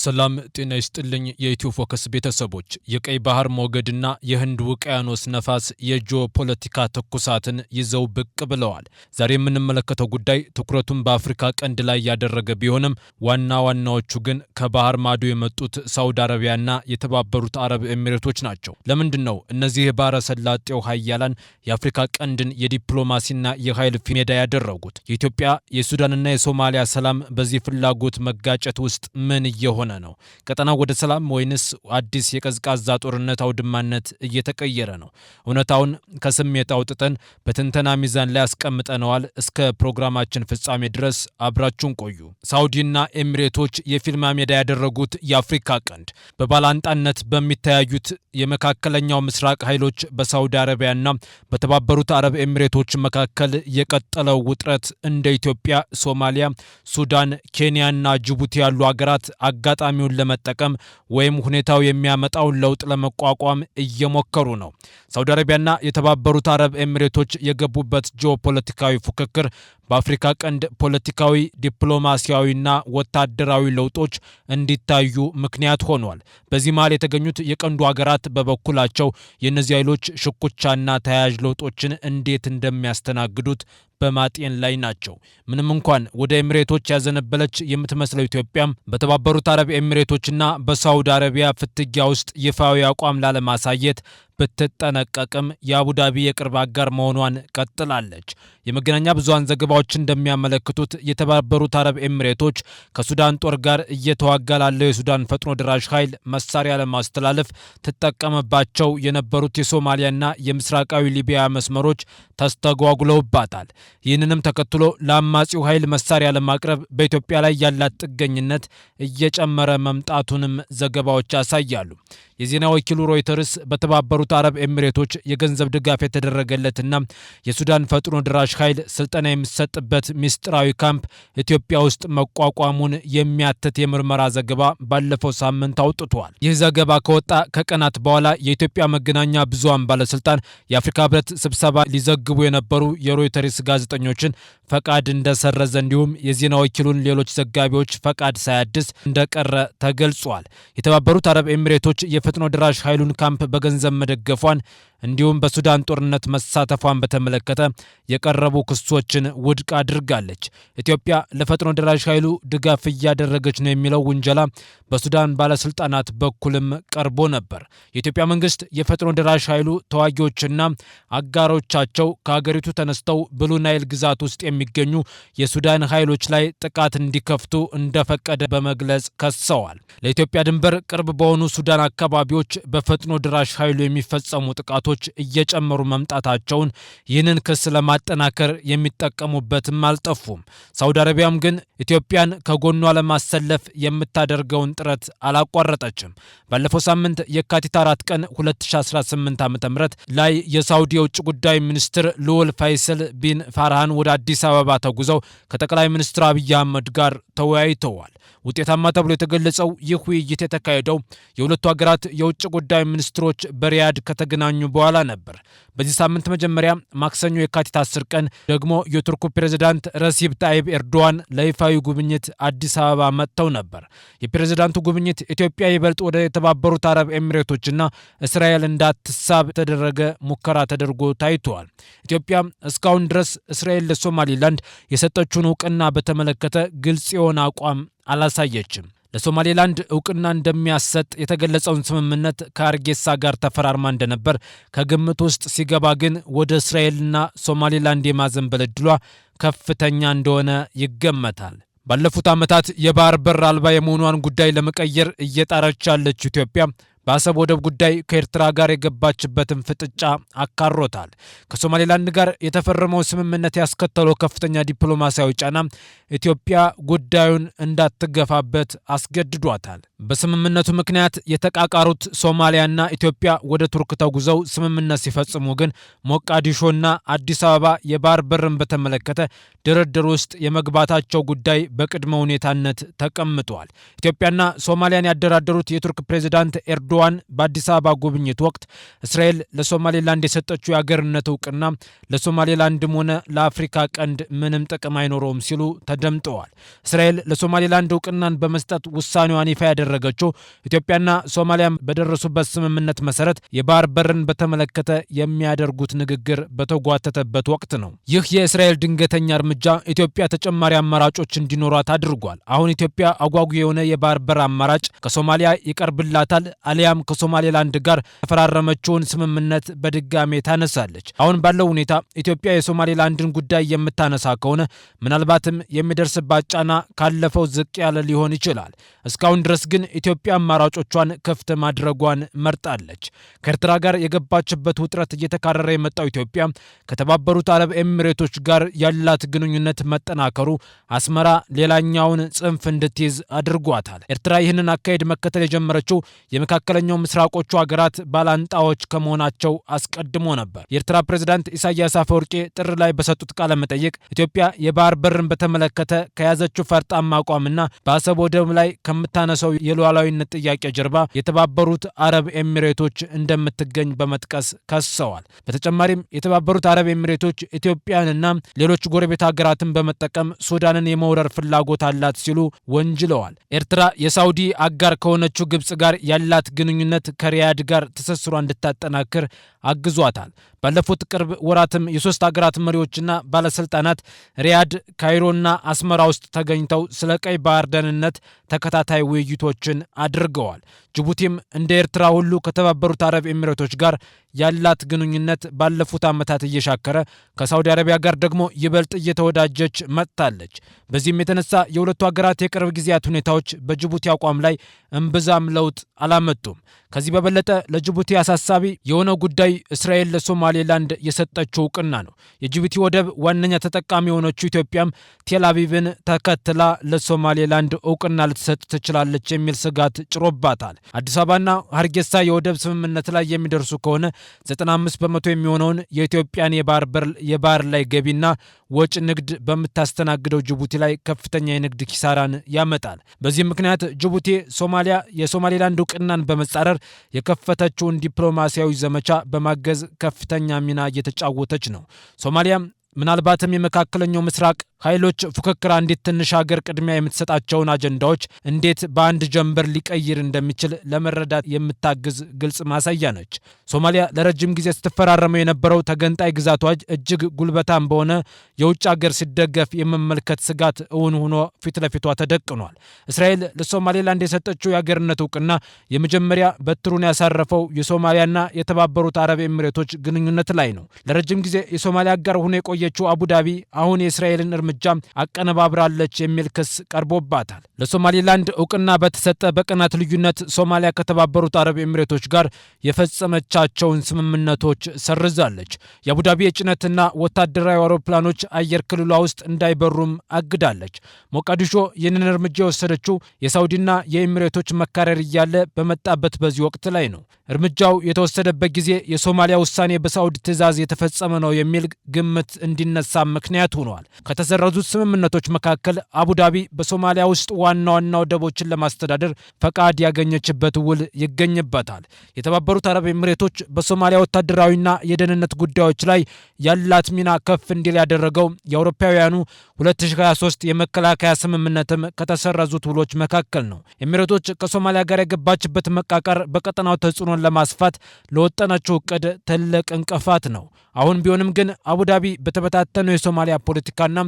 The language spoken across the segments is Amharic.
ሰላም ጤና ይስጥልኝ የኢትዮ ፎከስ ቤተሰቦች። የቀይ ባህር ሞገድና የህንድ ውቅያኖስ ነፋስ የጂኦፖለቲካ ትኩሳትን ይዘው ብቅ ብለዋል። ዛሬ የምንመለከተው ጉዳይ ትኩረቱን በአፍሪካ ቀንድ ላይ ያደረገ ቢሆንም ዋና ዋናዎቹ ግን ከባህር ማዶ የመጡት ሳውዲ አረቢያና የተባበሩት አረብ ኤሚሬቶች ናቸው። ለምንድነው እነዚህ የባህረ ሰላጤው ኃያላን የአፍሪካ ቀንድን የዲፕሎማሲና የኃይል ሜዳ ያደረጉት? የኢትዮጵያ የሱዳንና የሶማሊያ ሰላም በዚህ ፍላጎት መጋጨት ውስጥ ምን እየሆነ ነው? ቀጠናው ወደ ሰላም ወይንስ አዲስ የቀዝቃዛ ጦርነት አውድማነት እየተቀየረ ነው? እውነታውን ከስሜት አውጥተን በትንተና ሚዛን ላይ አስቀምጠነዋል። እስከ ፕሮግራማችን ፍጻሜ ድረስ አብራችሁን ቆዩ። ሳውዲና ኤሚሬቶች የፊልም ሜዳ ያደረጉት የአፍሪካ ቀንድ በባላንጣነት በሚተያዩት የመካከለኛው ምስራቅ ኃይሎች በሳውዲ አረቢያና በተባበሩት አረብ ኤሚሬቶች መካከል የቀጠለው ውጥረት እንደ ኢትዮጵያ፣ ሶማሊያ፣ ሱዳን፣ ኬንያና ጅቡቲ ያሉ ሀገራት አጋጣሚውን ለመጠቀም ወይም ሁኔታው የሚያመጣውን ለውጥ ለመቋቋም እየሞከሩ ነው። ሳውዲ አረቢያና የተባበሩት አረብ ኤሚሬቶች የገቡበት ጂኦፖለቲካዊ ፉክክር በአፍሪካ ቀንድ ፖለቲካዊ፣ ዲፕሎማሲያዊና ወታደራዊ ለውጦች እንዲታዩ ምክንያት ሆኗል። በዚህ መሃል የተገኙት የቀንዱ ሀገራት በበኩላቸው የእነዚህ ኃይሎች ሽኩቻና ተያያዥ ለውጦችን እንዴት እንደሚያስተናግዱት በማጤን ላይ ናቸው። ምንም እንኳን ወደ ኤሚሬቶች ያዘነበለች የምትመስለው ኢትዮጵያም በተባበሩት አረብ ኤሚሬቶችና በሳውዲ አረቢያ ፍትጊያ ውስጥ ይፋዊ አቋም ላለማሳየት ብትጠነቀቅም የአቡዳቢ የቅርብ አጋር መሆኗን ቀጥላለች። የመገናኛ ብዙሃን ዘገባዎች እንደሚያመለክቱት የተባበሩት አረብ ኤሚሬቶች ከሱዳን ጦር ጋር እየተዋጋ ላለው የሱዳን ፈጥኖ ድራሽ ኃይል መሳሪያ ለማስተላለፍ ትጠቀምባቸው የነበሩት የሶማሊያና የምስራቃዊ ሊቢያ መስመሮች ተስተጓጉለውባታል። ይህንንም ተከትሎ ለአማጺው ኃይል መሳሪያ ለማቅረብ በኢትዮጵያ ላይ ያላት ጥገኝነት እየጨመረ መምጣቱንም ዘገባዎች ያሳያሉ። የዜና ወኪሉ ሮይተርስ በተባበሩት አረብ ኤሚሬቶች የገንዘብ ድጋፍ የተደረገለትና የሱዳን ፈጥኖ ድራሽ ኃይል ስልጠና የሚሰጥበት ሚስጥራዊ ካምፕ ኢትዮጵያ ውስጥ መቋቋሙን የሚያትት የምርመራ ዘገባ ባለፈው ሳምንት አውጥቷል። ይህ ዘገባ ከወጣ ከቀናት በኋላ የኢትዮጵያ መገናኛ ብዙሃን ባለስልጣን የአፍሪካ ህብረት ስብሰባ ሊዘግቡ የነበሩ የሮይተርስ ጋዜጠኞችን ፈቃድ እንደሰረዘ እንዲሁም የዜና ወኪሉን ሌሎች ዘጋቢዎች ፈቃድ ሳያድስ እንደቀረ ተገልጿል። የተባበሩት አረብ ኤሚሬቶች የፈጥኖ ድራሽ ኃይሉን ካምፕ በገንዘብ መደገፏን እንዲሁም በሱዳን ጦርነት መሳተፏን በተመለከተ የቀረቡ ክሶችን ውድቅ አድርጋለች። ኢትዮጵያ ለፈጥኖ ድራሽ ኃይሉ ድጋፍ እያደረገች ነው የሚለው ውንጀላ በሱዳን ባለስልጣናት በኩልም ቀርቦ ነበር። የኢትዮጵያ መንግስት የፈጥኖ ድራሽ ኃይሉ ተዋጊዎችና አጋሮቻቸው ከሀገሪቱ ተነስተው ብሉ ናይል ግዛት ውስጥ የሚገኙ የሱዳን ኃይሎች ላይ ጥቃት እንዲከፍቱ እንደፈቀደ በመግለጽ ከሰዋል። ለኢትዮጵያ ድንበር ቅርብ በሆኑ ሱዳን አካባቢዎች በፈጥኖ ድራሽ ኃይሉ የሚፈጸሙ ጥቃቶች እየጨመሩ መምጣታቸውን ይህንን ክስ ለማጠናከር የሚጠቀሙበትም አልጠፉም። ሳውዲ አረቢያም ግን ኢትዮጵያን ከጎኗ ለማሰለፍ የምታደርገውን ጥረት አላቋረጠችም። ባለፈው ሳምንት የካቲት 4 ቀን 2018 ዓ.ም ላይ የሳውዲ የውጭ ጉዳይ ሚኒስትር ልዑል ፋይሰል ቢን ፋርሃን ወደ አዲስ አበባ ተጉዘው ከጠቅላይ ሚኒስትር አብይ አህመድ ጋር ተወያይተዋል። ውጤታማ ተብሎ የተገለጸው ይህ ውይይት የተካሄደው የሁለቱ ሀገራት የውጭ ጉዳይ ሚኒስትሮች በሪያድ ከተገናኙ በኋላ ነበር። በዚህ ሳምንት መጀመሪያ ማክሰኞ የካቲት 10 ቀን ደግሞ የቱርኩ ፕሬዝዳንት ረሲብ ታይብ ኤርዶዋን ለይፋዊ ጉብኝት አዲስ አበባ መጥተው ነበር። የፕሬዝዳንቱ ጉብኝት ኢትዮጵያ ይበልጥ ወደ የተባበሩት አረብ ኤሚሬቶችና እስራኤል እንዳትሳብ የተደረገ ሙከራ ተደርጎ ታይቷል። ኢትዮጵያ እስካሁን ድረስ እስራኤል ለሶማሊላንድ የሰጠችውን እውቅና በተመለከተ ግልጽ የሆነ አቋም አላሳየችም። ለሶማሌላንድ እውቅና እንደሚያሰጥ የተገለጸውን ስምምነት ከአርጌሳ ጋር ተፈራርማ እንደነበር ከግምት ውስጥ ሲገባ ግን ወደ እስራኤልና ሶማሌላንድ የማዘንበል ዕድሏ ከፍተኛ እንደሆነ ይገመታል። ባለፉት ዓመታት የባህር በር አልባ የመሆኗን ጉዳይ ለመቀየር እየጣረች ያለችው ኢትዮጵያ በአሰብ ወደብ ጉዳይ ከኤርትራ ጋር የገባችበትን ፍጥጫ አካሮታል። ከሶማሌላንድ ጋር የተፈረመው ስምምነት ያስከተለው ከፍተኛ ዲፕሎማሲያዊ ጫና ኢትዮጵያ ጉዳዩን እንዳትገፋበት አስገድዷታል። በስምምነቱ ምክንያት የተቃቃሩት ሶማሊያና ኢትዮጵያ ወደ ቱርክ ተጉዘው ስምምነት ሲፈጽሙ ግን ሞቃዲሾና አዲስ አበባ የባህር በርን በተመለከተ ድርድር ውስጥ የመግባታቸው ጉዳይ በቅድመ ሁኔታነት ተቀምጧል። ኢትዮጵያና ሶማሊያን ያደራደሩት የቱርክ ፕሬዝዳንት ኤርዶ ኤርዶዋን በአዲስ አበባ ጉብኝት ወቅት እስራኤል ለሶማሌላንድ የሰጠችው የአገርነት እውቅና ለሶማሌላንድም ሆነ ለአፍሪካ ቀንድ ምንም ጥቅም አይኖረውም ሲሉ ተደምጠዋል። እስራኤል ለሶማሌላንድ እውቅናን በመስጠት ውሳኔዋን ይፋ ያደረገችው ኢትዮጵያና ሶማሊያ በደረሱበት ስምምነት መሰረት የባህር በርን በተመለከተ የሚያደርጉት ንግግር በተጓተተበት ወቅት ነው። ይህ የእስራኤል ድንገተኛ እርምጃ ኢትዮጵያ ተጨማሪ አማራጮች እንዲኖሯት አድርጓል። አሁን ኢትዮጵያ አጓጊ የሆነ የባህር በር አማራጭ ከሶማሊያ ይቀርብላታል፣ አሊያም ከሶማሌላንድ ጋር የተፈራረመችውን ስምምነት በድጋሜ ታነሳለች። አሁን ባለው ሁኔታ ኢትዮጵያ የሶማሌላንድን ጉዳይ የምታነሳ ከሆነ ምናልባትም የሚደርስባት ጫና ካለፈው ዝቅ ያለ ሊሆን ይችላል። እስካሁን ድረስ ግን ኢትዮጵያ አማራጮቿን ክፍት ማድረጓን መርጣለች። ከኤርትራ ጋር የገባችበት ውጥረት እየተካረረ የመጣው ኢትዮጵያ ከተባበሩት አረብ ኤሚሬቶች ጋር ያላት ግንኙነት መጠናከሩ አስመራ ሌላኛውን ጽንፍ እንድትይዝ አድርጓታል። ኤርትራ ይህንን አካሄድ መከተል የጀመረችው የመካከለኛው ምስራቆቹ ሀገራት ባላንጣዎች ከመሆናቸው አስቀድሞ ነበር። የኤርትራ ፕሬዝዳንት ኢሳያስ አፈወርቂ ጥር ላይ በሰጡት ቃለ መጠይቅ ኢትዮጵያ የባህር በርን በተመለከተ ከያዘችው ፈርጣማ አቋምና በአሰብ ወደብ ላይ ከምታነሰው የሉዓላዊነት ጥያቄ ጀርባ የተባበሩት አረብ ኤሚሬቶች እንደምትገኝ በመጥቀስ ከሰዋል። በተጨማሪም የተባበሩት አረብ ኤሚሬቶች ኢትዮጵያንና ሌሎች ጎረቤት ሀገራትን በመጠቀም ሱዳንን የመውረር ፍላጎት አላት ሲሉ ወንጅለዋል። ኤርትራ የሳውዲ አጋር ከሆነችው ግብጽ ጋር ያላት ግንኙነት ከሪያድ ጋር ትስስሯ እንድታጠናክር አግዟታል። ባለፉት ቅርብ ወራትም የሶስት ሀገራት መሪዎችና ባለስልጣናት ሪያድ፣ ካይሮና አስመራ ውስጥ ተገኝተው ስለ ቀይ ባህር ደህንነት ተከታታይ ውይይቶችን አድርገዋል። ጅቡቲም እንደ ኤርትራ ሁሉ ከተባበሩት አረብ ኤሚሬቶች ጋር ያላት ግንኙነት ባለፉት ዓመታት እየሻከረ ከሳውዲ አረቢያ ጋር ደግሞ ይበልጥ እየተወዳጀች መጥታለች። በዚህም የተነሳ የሁለቱ ሀገራት የቅርብ ጊዜያት ሁኔታዎች በጅቡቲ አቋም ላይ እምብዛም ለውጥ አላመጡም። ከዚህ በበለጠ ለጅቡቲ አሳሳቢ የሆነው ጉዳይ እስራኤል ለሶማሌላንድ የሰጠችው እውቅና ነው። የጅቡቲ ወደብ ዋነኛ ተጠቃሚ የሆነችው ኢትዮጵያም ቴልአቪቭን ተከትላ ለሶማሌላንድ እውቅና ልትሰጥ ትችላለች የሚል ስጋት ጭሮባታል። አዲስ አበባና ሀርጌሳ የወደብ ስምምነት ላይ የሚደርሱ ከሆነ 95 በመቶ የሚሆነውን የኢትዮጵያን የባህር ላይ ገቢና ወጭ ንግድ በምታስተናግደው ጅቡቲ ላይ ከፍተኛ የንግድ ኪሳራን ያመጣል። በዚህም ምክንያት ጅቡቲ ሶማሊያ የሶማሌላንድ እውቅናን በመጻረር የከፈተችውን ዲፕሎማሲያዊ ዘመቻ በማገዝ ከፍተኛ ሚና እየተጫወተች ነው። ሶማሊያ ምናልባትም የመካከለኛው ምስራቅ ኃይሎች ፉክክር አንዲት ትንሽ ሀገር ቅድሚያ የምትሰጣቸውን አጀንዳዎች እንዴት በአንድ ጀንበር ሊቀይር እንደሚችል ለመረዳት የምታግዝ ግልጽ ማሳያ ነች። ሶማሊያ ለረጅም ጊዜ ስትፈራረመው የነበረው ተገንጣይ ግዛቷ እጅግ ጉልበታም በሆነ የውጭ ሀገር ሲደገፍ የመመልከት ስጋት እውን ሆኖ ፊት ለፊቷ ተደቅኗል። እስራኤል ለሶማሌላንድ የሰጠችው የአገርነት እውቅና የመጀመሪያ በትሩን ያሳረፈው የሶማሊያና የተባበሩት አረብ ኤሚሬቶች ግንኙነት ላይ ነው። ለረጅም ጊዜ የሶማሊያ አጋር ሆኖ የቆየችው አቡዳቢ አሁን የእስራኤልን እርምጃ አቀነባብራለች የሚል ክስ ቀርቦባታል። ለሶማሌላንድ እውቅና በተሰጠ በቀናት ልዩነት ሶማሊያ ከተባበሩት አረብ ኤሚሬቶች ጋር የፈጸመቻቸውን ስምምነቶች ሰርዛለች። የአቡዳቢ የጭነትና ወታደራዊ አውሮፕላኖች አየር ክልሏ ውስጥ እንዳይበሩም አግዳለች። ሞቃዲሾ ይህንን እርምጃ የወሰደችው የሳውዲና የኤሚሬቶች መካረር እያለ በመጣበት በዚህ ወቅት ላይ ነው። እርምጃው የተወሰደበት ጊዜ የሶማሊያ ውሳኔ በሳውዲ ትዕዛዝ የተፈጸመ ነው የሚል ግምት እንዲነሳ ምክንያት ሆኗል። ከተሰረዙት ስምምነቶች መካከል አቡዳቢ በሶማሊያ ውስጥ ዋና ዋና ወደቦችን ለማስተዳደር ፈቃድ ያገኘችበት ውል ይገኝበታል። የተባበሩት አረብ ኤሚሬቶች በሶማሊያ ወታደራዊና የደህንነት ጉዳዮች ላይ ያላት ሚና ከፍ እንዲል ያደረገው የአውሮፓውያኑ 2023 የመከላከያ ስምምነትም ከተሰረዙት ውሎች መካከል ነው። ኤሚሬቶች ከሶማሊያ ጋር የገባችበት መቃቀር በቀጠናው ተጽዕኖን ለማስፋት ለወጠነችው እቅድ ትልቅ እንቅፋት ነው። አሁን ቢሆንም ግን አቡዳቢ በተበታተነው የሶማሊያ ፖለቲካና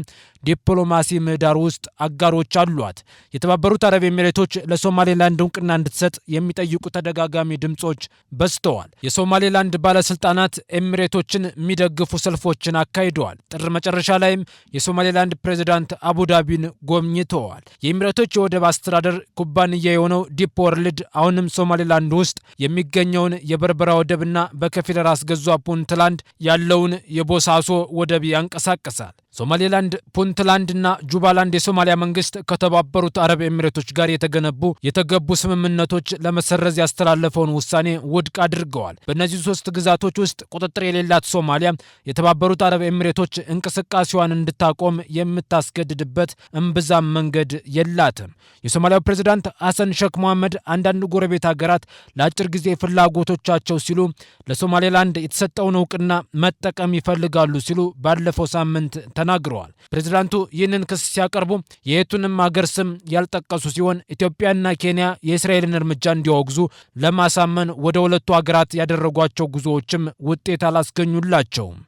ዲፕሎማሲ ምህዳር ውስጥ አጋሮች አሏት። የተባበሩት አረብ ኤሚሬቶች ለሶማሌላንድ እውቅና እንድትሰጥ የሚጠይቁ ተደጋጋሚ ድምጾች በዝተዋል። የሶማሌላንድ ባለስልጣናት ኤሚሬቶችን የሚደግፉ ሰልፎችን አካሂደዋል። ጥር መጨረሻ ላይም የሶማሌላንድ ፕሬዝዳንት አቡዳቢን ጎብኝተዋል። የኤሚሬቶች የወደብ አስተዳደር ኩባንያ የሆነው ዲፕ ወርልድ አሁንም ሶማሌላንድ ውስጥ የሚገኘውን የበርበራ ወደብና በከፊል ራስ ገዟ ፑንትላንድ ያለውን የቦሳሶ ወደብ ያንቀሳቅሳል። ሶማሌላንድ፣ ፑንትላንድና ጁባላንድ የሶማሊያ መንግስት ከተባበሩት አረብ ኤሚሬቶች ጋር የተገቡ ስምምነቶች ለመሰረዝ ያስተላለፈውን ውሳኔ ውድቅ አድርገዋል። በእነዚህ 3 ግዛቶች ውስጥ ቁጥጥር የሌላት ሶማሊያ የተባበሩት አረብ ኤሚሬቶች እንቅስቃሴዋን እንድታቆም የምታስገድድበት እምብዛም መንገድ የላትም። የሶማሊያው ፕሬዝዳንት ሐሰን ሼክ መሐመድ አንዳንድ ጎረቤት ሀገራት ለአጭር ጊዜ ፍላጎቶቻቸው ሲሉ ለሶማሌላንድ የተሰጠውን እውቅና መጠቀም ይፈልጋሉ ሲሉ ባለፈው ሳምንት ተናግረዋል። ፕሬዝዳንቱ ይህንን ክስ ሲያቀርቡ የየቱንም ሀገር ስም ያልጠቀሱ ሲሆን ኢትዮጵያና ኬንያ የእስራኤልን እርምጃ እንዲያወግዙ ለማሳመን ወደ ሁለቱ ሀገራት ያደረጓቸው ጉዞዎችም ውጤት አላስገኙላቸውም።